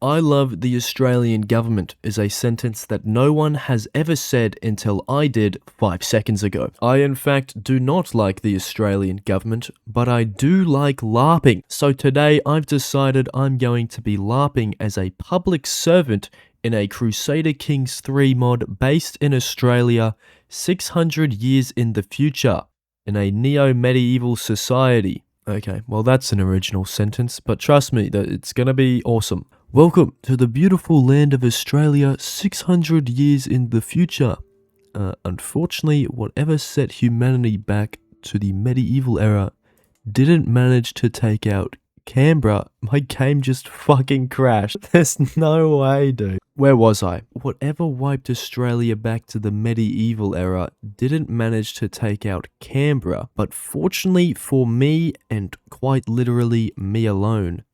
I love the Australian government is a sentence that no one has ever said until I did 5 seconds ago. I in fact do not like the Australian government, but I do like LARPing. So today I've decided I'm going to be LARPing as a public servant in a Crusader Kings 3 mod based in Australia 600 years in the future, in a neo-medieval society. Okay, well that's an original sentence, but trust me that it's gonna be awesome. Welcome to the beautiful land of Australia 600 years in the future. Unfortunately, whatever set humanity back to the medieval era didn't manage to take out Canberra. My game just fucking crashed. There's no way, dude. Where was I? Whatever wiped Australia back to the medieval era didn't manage to take out Canberra, but fortunately for me, and quite literally me alone,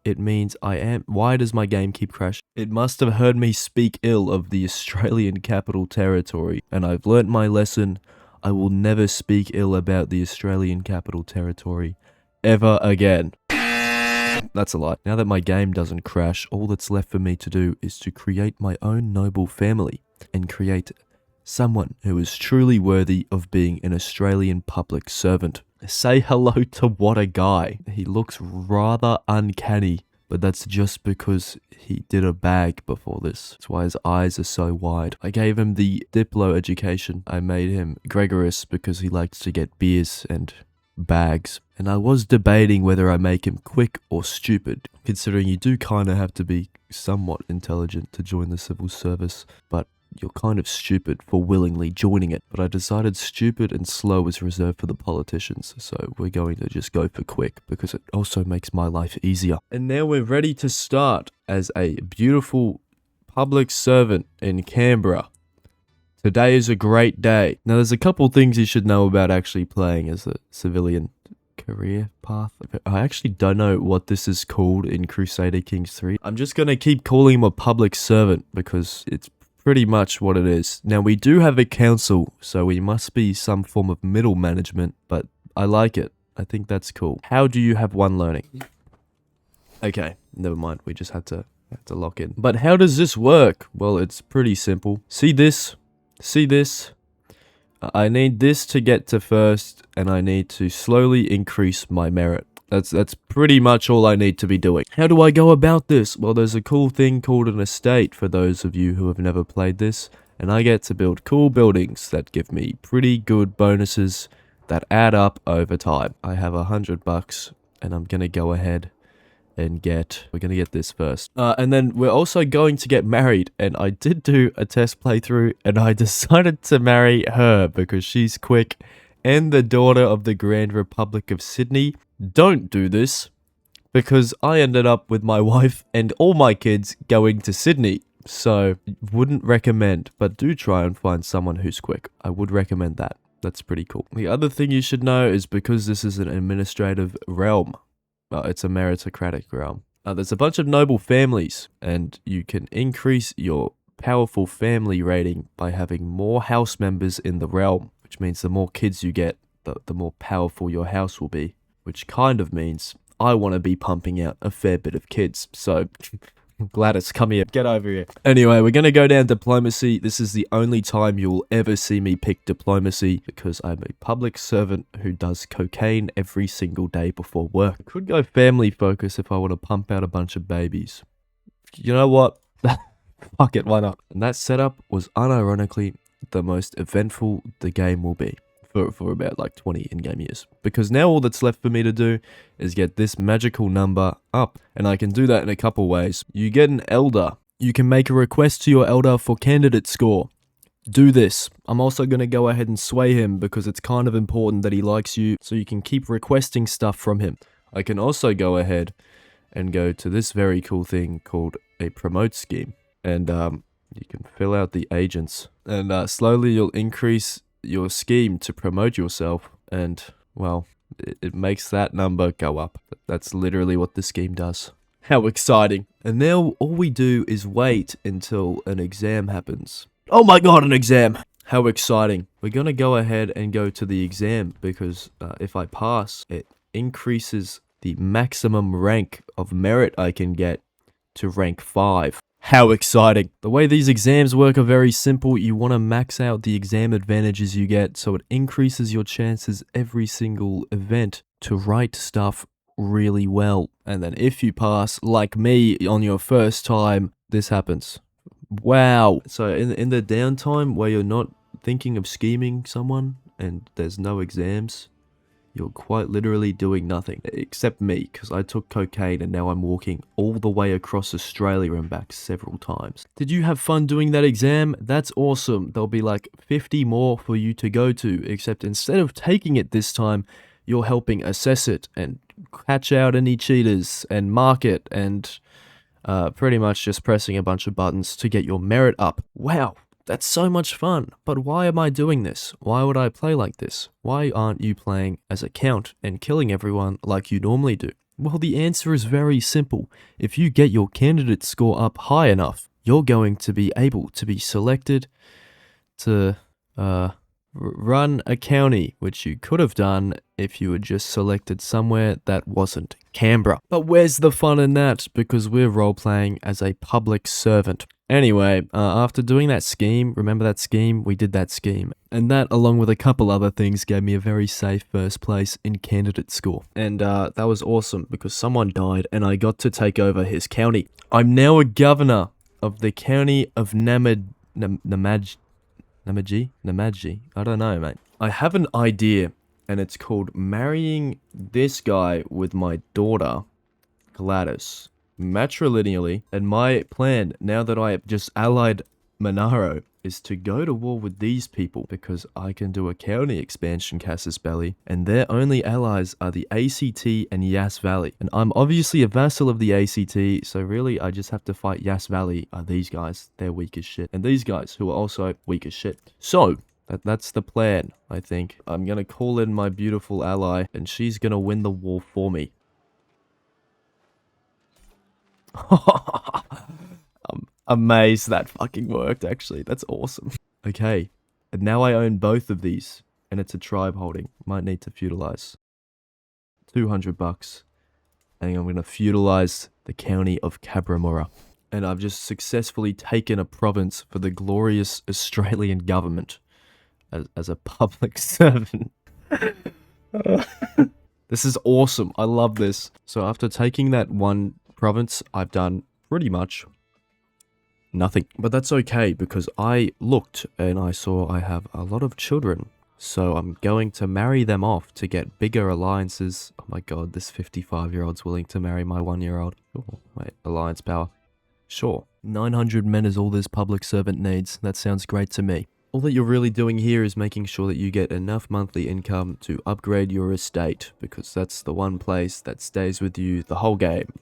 it means I am. Why does my game keep crashing? It must have heard me speak ill of the Australian Capital Territory, and I've learnt my lesson. I will never speak ill about the Australian Capital Territory ever again. That's a lie. Now that my game doesn't crash, all that's left for me to do is to create my own noble family and create someone who is truly worthy of being an Australian public servant. Say hello to what a guy. He looks rather uncanny, but that's just because he did a bag before this. That's why his eyes are so wide. I gave him the Diplo education. I made him Gregorus because he likes to get beers and bags. And I was debating whether I make him quick or stupid, considering you do kind of have to be somewhat intelligent to join the civil service, but you're kind of stupid for willingly joining it. But I decided stupid and slow is reserved for the politicians, so we're going to just go for quick because it also makes my life easier. And now we're ready to start as a beautiful public servant in Canberra. Today is a great day. Now there's a couple things you should know about actually playing as a civilian career path. I actually don't know what this is called in Crusader Kings 3. I'm just going to keep calling him a public servant because it's pretty much what it is. Now we do have a council, so we must be some form of middle management, but I like it. I think that's cool. How do you have one learning? Okay, never mind. We just had to lock in. But how does this work? Well, it's pretty simple. See this? See this? I need this to get to first, and I need to slowly increase my merit. That's pretty much all I need to be doing. How do I go about this? Well, there's a cool thing called an estate for those of you who have never played this, and I get to build cool buildings that give me pretty good bonuses that add up over time. I have $100, and I'm gonna go ahead and we're gonna get this first. And then we're also going to get married, and I did do a test playthrough, and I decided to marry her because she's quick and the daughter of the Grand Republic of Sydney. Don't do this, because I ended up with my wife and all my kids going to Sydney, so wouldn't recommend, but do try and find someone who's quick. I would recommend that. That's pretty cool. The other thing you should know is because this is an administrative realm, it's a meritocratic realm. There's a bunch of noble families, and you can increase your powerful family rating by having more house members in the realm, which means the more kids you get, the more powerful your house will be, which kind of means I want to be pumping out a fair bit of kids. So Gladys, come here. Get over here. Anyway, we're going to go down diplomacy. This is the only time you'll ever see me pick diplomacy because I'm a public servant who does cocaine every single day before work. I could go family focus if I want to pump out a bunch of babies. You know what? Fuck it, why not? And that setup was unironically the most eventful the game will be for about like 20 in-game years. Because now all that's left for me to do is get this magical number up. And I can do that in a couple ways. You get an elder. You can make a request to your elder for candidate score. Do this. I'm also going to go ahead and sway him because it's kind of important that he likes you, so you can keep requesting stuff from him. I can also go ahead and go to this very cool thing called a promote scheme. And you can fill out the agents. And slowly you'll increase your scheme to promote yourself, and well, it makes that number go up. That's literally what the scheme does. How exciting. And now all we do is wait until an exam happens. Oh my god, an exam! How exciting. We're gonna go ahead and go to the exam because if I pass, it increases the maximum rank of merit I can get to rank 5. How exciting. The way these exams work are very simple. You want to max out the exam advantages you get so it increases your chances every single event to write stuff really well. And then if you pass, like me, on your first time, this happens. Wow. So in the downtime where you're not thinking of scheming someone and there's no exams, you're quite literally doing nothing. Except me, because I took cocaine and now I'm walking all the way across Australia and back several times. Did you have fun doing that exam? That's awesome. There'll be like 50 more for you to go to, except instead of taking it this time, you're helping assess it and catch out any cheaters and mark it and pretty much just pressing a bunch of buttons to get your merit up. Wow. That's so much fun, but why am I doing this? Why would I play like this? Why aren't you playing as a count and killing everyone like you normally do? Well, the answer is very simple. If you get your candidate score up high enough, you're going to be able to be selected to run a county, which you could have done if you had just selected somewhere that wasn't Canberra. But where's the fun in that? Because we're role-playing as a public servant. Anyway, after doing that scheme, remember that scheme? We did that scheme. And that, along with a couple other things, gave me a very safe first place in candidate score. And that was awesome because someone died and I got to take over his county. I'm now a governor of the county of Namaji? I don't know, mate. I have an idea, and it's called marrying this guy with my daughter, Gladys, matrilineally. And my plan, now that I have just allied Monaro, is to go to war with these people because I can do a county expansion, Casus Belli, and their only allies are the ACT and Yass Valley. And I'm obviously a vassal of the ACT, so really I just have to fight Yass Valley. Are these guys, they're weak as shit. And these guys, who are also weak as shit. So, that's the plan, I think. I'm gonna call in my beautiful ally, and she's gonna win the war for me. I'm amazed that fucking worked, actually. That's awesome. Okay, and now I own both of these, and it's a tribe holding. Might need to feudalize. $200. And I'm gonna feudalize the county of Cabramurra. And I've just successfully taken a province for the glorious Australian government as a public servant. This is awesome. I love this. So after taking that one province, I've done pretty much nothing. But that's okay because I looked and I saw I have a lot of children. So I'm going to marry them off to get bigger alliances. Oh my god, this 55-year-old's willing to marry my 1-year-old. Oh, wait, alliance power. Sure. 900 men is all this public servant needs. That sounds great to me. All that you're really doing here is making sure that you get enough monthly income to upgrade your estate, because that's the one place that stays with you the whole game.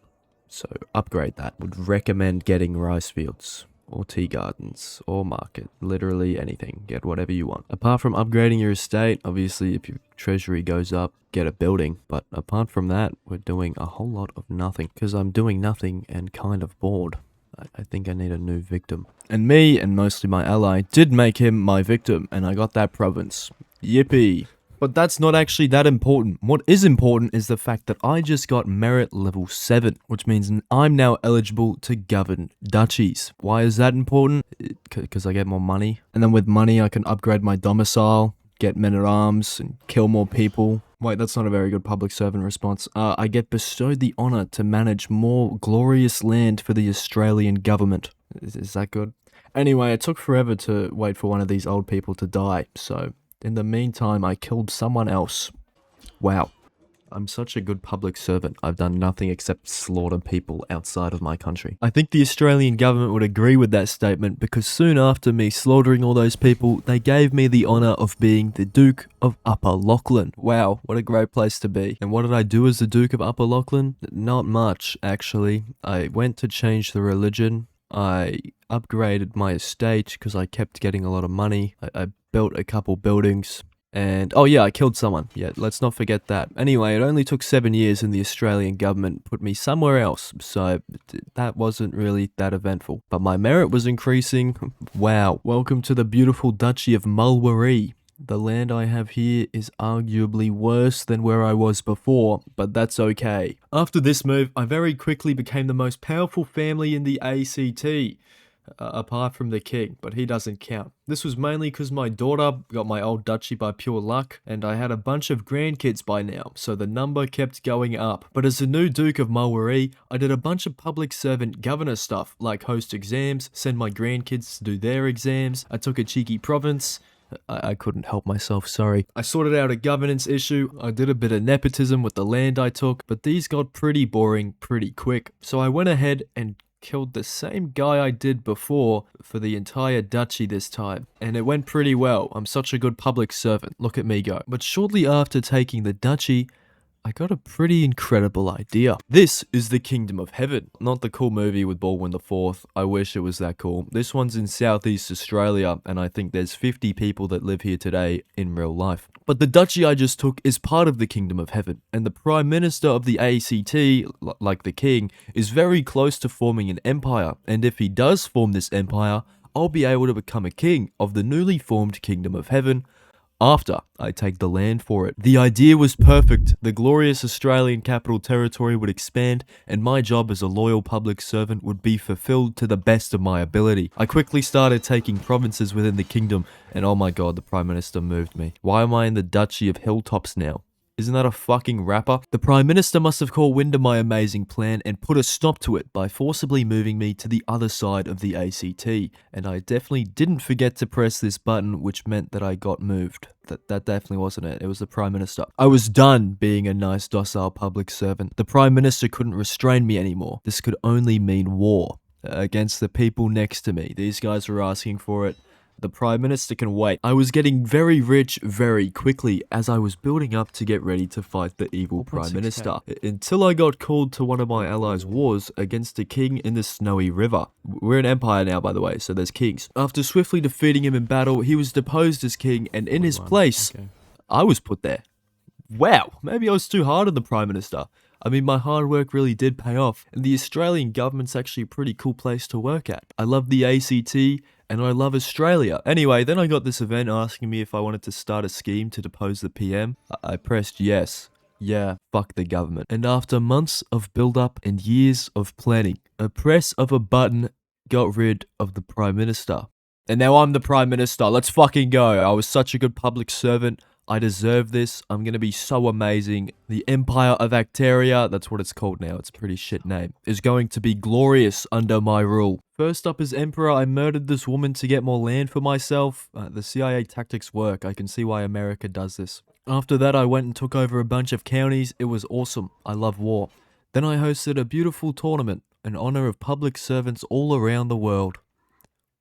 So upgrade that. Would recommend getting rice fields, or tea gardens, or market. Literally anything. Get whatever you want. Apart from upgrading your estate, obviously if your treasury goes up, get a building. But apart from that, we're doing a whole lot of nothing, because I'm doing nothing and kind of bored. I think I need a new victim. And me, and mostly my ally, did make him my victim, and I got that province. Yippee. But that's not actually that important. What is important is the fact that I just got merit level 7, which means I'm now eligible to govern duchies. Why is that important? Because I get more money. And then with money, I can upgrade my domicile, get men-at-arms, and kill more people. Wait, that's not a very good public servant response. I get bestowed the honor to manage more glorious land for the Australian government. Is that good? Anyway, it took forever to wait for one of these old people to die, so in the meantime, I killed someone else. Wow. I'm such a good public servant. I've done nothing except slaughter people outside of my country. I think the Australian government would agree with that statement, because soon after me slaughtering all those people, they gave me the honour of being the Duke of Upper Lachlan. Wow, what a great place to be. And what did I do as the Duke of Upper Lachlan? Not much, actually. I went to change the religion. I upgraded my estate because I kept getting a lot of money. I built a couple buildings. And, oh yeah, I killed someone. Yeah, let's not forget that. Anyway, it only took 7 years and the Australian government put me somewhere else, so that wasn't really that eventful. But my merit was increasing. Wow. Welcome to the beautiful Duchy of Mulwaree. The land I have here is arguably worse than where I was before, but that's okay. After this move, I very quickly became the most powerful family in the ACT. Apart from the king, but he doesn't count. This was mainly because my daughter got my old duchy by pure luck, and I had a bunch of grandkids by now, so the number kept going up. But as the new Duke of Mulwaree, I did a bunch of public servant governor stuff, like host exams, send my grandkids to do their exams, I took a cheeky province. I couldn't help myself, sorry. I sorted out a governance issue, I did a bit of nepotism with the land I took, but these got pretty boring pretty quick. So I went ahead and killed the same guy I did before for the entire duchy this time. And it went pretty well. I'm such a good public servant. Look at me go. But shortly after taking the duchy, I got a pretty incredible idea. This is the Kingdom of Heaven. Not the cool movie with Baldwin IV. I wish it was that cool. This one's in Southeast Australia, and I think there's 50 people that live here today in real life. But the duchy I just took is part of the Kingdom of Heaven, and the Prime Minister of the ACT, like the King, is very close to forming an empire, and if he does form this empire, I'll be able to become a king of the newly formed Kingdom of Heaven, after I take the land for it. The idea was perfect. The glorious Australian Capital Territory would expand, and my job as a loyal public servant would be fulfilled to the best of my ability. I quickly started taking provinces within the kingdom, and oh my god, the Prime Minister moved me. Why am I in the Duchy of Hilltops now? Isn't that a fucking rapper? The Prime Minister must have caught wind of my amazing plan and put a stop to it by forcibly moving me to the other side of the ACT. And I definitely didn't forget to press this button, which meant that I got moved. That definitely wasn't it. It was the Prime Minister. I was done being a nice, docile public servant. The Prime Minister couldn't restrain me anymore. This could only mean war against the people next to me. These guys were asking for it. The Prime Minister can wait. I was getting very rich very quickly as I was building up to get ready to fight the evil Prime Minister. Until I got called to one of my allies' wars against a king in the Snowy River. We're an empire now, by the way, so there's kings. After swiftly defeating him in battle, he was deposed as king, and in his place, I was put there. Wow, maybe I was too hard on the Prime Minister. I mean, my hard work really did pay off, and the Australian government's actually a pretty cool place to work at. I love the ACT, and I love Australia. Anyway, then I got this event asking me if I wanted to start a scheme to depose the PM. I pressed yes. Yeah, fuck the government. And after months of build-up and years of planning, a press of a button got rid of the Prime Minister. And now I'm the Prime Minister. Let's fucking go. I was such a good public servant. I deserve this. I'm gonna be so amazing. The Empire of Acteria, that's what it's called now, it's a pretty shit name, is going to be glorious under my rule. First up as Emperor, I murdered this woman to get more land for myself. The CIA tactics work. I can see why America does this. After that, I went and took over a bunch of counties. It was awesome. I love war. Then I hosted a beautiful tournament in honor of public servants all around the world.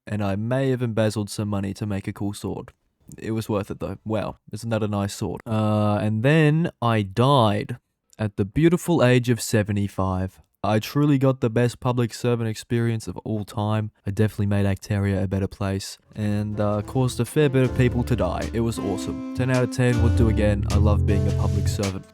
And I may have embezzled some money to make a cool sword. It was worth it though. Wow, isn't that a nice sword? And then I died at the beautiful age of 75. I truly got the best public servant experience of all time. I definitely made Acteria a better place and caused a fair bit of people to die. It was awesome. 10 out of 10, would do again. I love being a public servant.